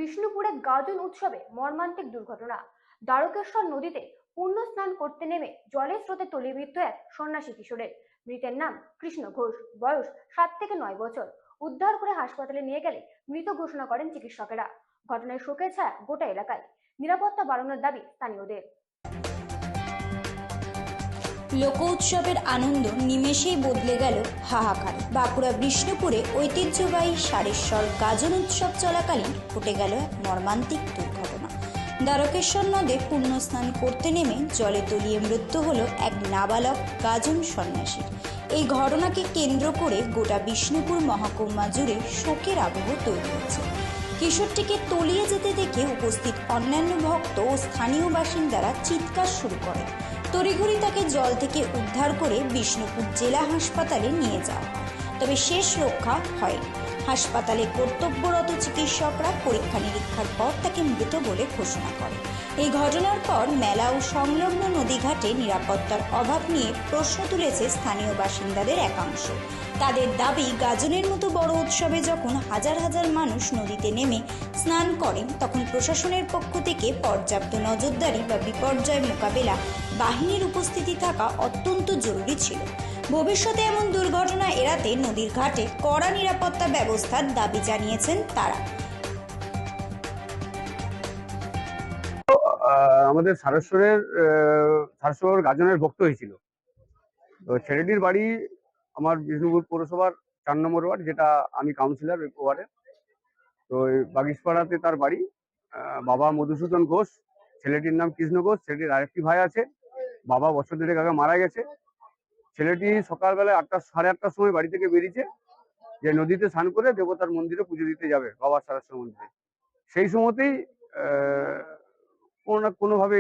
বিষ্ণুপুরে গাজন উৎসবে মর্মান্তিক দুর্ঘটনা। দ্বারকেশ্বর নদীতে পুণ্য স্নান করতে নেমে জলের স্রোতে তলিয়ে মৃত্যু এক সন্ন্যাসী কিশোরের। মৃতের নাম কৃষ্ণ ঘোষ, বয়স 7 থেকে 9 বছর। উদ্ধার করে হাসপাতালে নিয়ে গেলে মৃত ঘোষণা করেন চিকিৎসকেরা। ঘটনায় শোকের ছায়া গোটা এলাকায়। নিরাপত্তা বাড়ানোর দাবি স্থানীয়দের। লোক উৎসবের আনন্দ নিমেষেই বদলে গেল হাহাকার। বাঁকুড়া বিষ্ণুপুরে ঐতিহ্যবাহী সারেশ্বর গাজন উৎসব চলাকালীন ঘটে গেল এক মর্মান্তিক দুর্ঘটনা। দ্বারকেশ্বর নদে পুণ্য স্নান করতে নেমে জলে তলিয়ে মৃত্যু হলো এক নাবালক গাজন সন্ন্যাসীর। এই ঘটনাকে কেন্দ্র করে গোটা বিষ্ণুপুর মহকুমা জুড়ে শোকের আবহ তৈরি হয়েছে। কিশোরটিকে তলিয়ে যেতে দেখে উপস্থিত অন্যান্য ভক্ত ও স্থানীয় বাসিন্দারা চিৎকার শুরু করে। তড়িঘড়ি তাকে জল থেকে উদ্ধার করে বিষ্ণুপুর জেলা হাসপাতালে নিয়ে যাওয়া হয়, তবে শেষ রক্ষা হয়নি। হাসপাতালে কর্তব্যরত চিকিৎসকরা পরীক্ষা নিরীক্ষার পর তাকে মৃত বলে ঘোষণা করে। এই ঘটনার পর মেলা ও সংলগ্ন নদীঘাটে নিরাপত্তার অভাব নিয়ে প্রশ্ন তুলেছে স্থানীয় বাসিন্দাদের একাংশ। তাদের দাবি, গাজনের মতো বড় উৎসবে যখন হাজার হাজার মানুষ নদীতে নেমে স্নান করেন, তখন প্রশাসনের পক্ষ থেকে পর্যাপ্ত নজরদারি বা বিপর্যয় মোকাবেলা বাহিনীর উপস্থিতি থাকা অত্যন্ত জরুরি ছিল। ভবিষ্যতে এমন দুর্ঘটনা এড়াতে নদীর ঘাটে কড়া নিরাপত্তা ব্যবস্থার দাবি জানিয়েছেন তারা। আমাদের সারেশ্বর গাজনের ভক্ত হয়েছিল। তো ছেলেটির বাড়ি আমার বিষ্ণুপুর পৌরসভার 4 নম্বর ওয়ার্ড, যেটা আমি কাউন্সিলর ওই ওয়ার্ডে। তো বাগিসপাড়াতে তার বাড়ি। বাবা মধুসূদন ঘোষ, ছেলেটির নাম কৃষ্ণ ঘোষ। ছেলেটির আরেকটি ভাই আছে, বাবা বছর 2 আগে মারা গেছে। ছেলেটি সকালবেলায় 8:30টার সময় বাড়ি থেকে বেরিয়েছে যে নদীতে স্নান করে দেবতার মন্দিরে পুজো দিতে যাবে, বাবা সারেশ্বর মন্দিরে। সেই সময়তেই কোনো না কোনোভাবে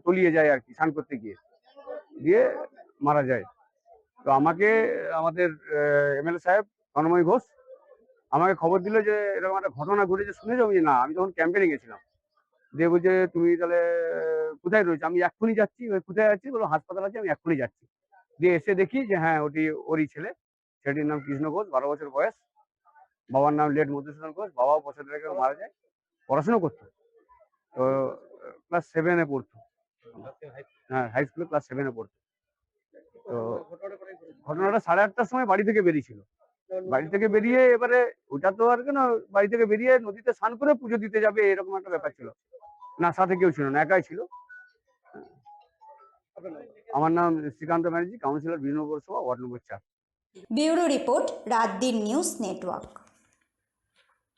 তলিয়ে যায় আর কি, স্নান করতে গিয়ে মারা যায়। তো আমাকে আমাদের এমএলএ সাহেব তন্ময় ঘোষ আমাকে খবর দিল যে এরকম একটা ঘটনা ঘটেছে, শুনে যাবো। না, আমি তখন ক্যাম্পেনে গেছিলাম। দিয়ে বলছে, তুমি তাহলে কোথায় রয়েছে? আমি এক্ষুনি যাচ্ছি। কোথায় যাচ্ছি? বলো হাসপাতাল আছে, আমি এক্ষুনি যাচ্ছি। দিয়ে এসে দেখি যে হ্যাঁ, ওরই ছেলে। ছেলেটির নাম কৃষ্ণ ঘোষ, 12 বছর বয়স। বাবার নাম লেট মধুসূদন ঘোষ। বাবাও বছর 2 আগে মারা যায়। পড়াশোনা করতো, তো ক্লাস 7-এ পড়তো। হ্যাঁ, হাই স্কুলে ক্লাস 7-এ পড়তো। তো ঘটনাটা 8:30টার সময় বাড়ি থেকে বেরিয়েছিল। বাড়ি থেকে বেরিয়ে এবারে ওটা তো আর কেন, বাড়ি থেকে বেরিয়ে নদীতে স্নান করে পুজো দিতে যাবে, এরকম একটা ব্যাপার ছিল না। সাথে কেউ ছিল না, একাই ছিল। আমার নাম শ্রীকান্ত ব্যানার্জি, কাউন্সিলর বিষ্ণুপুর পৌরসভা, ওয়ার্ড নম্বর 4। ব্যুরো রিপোর্ট, রাত দিন নিউজ নেটওয়ার্ক।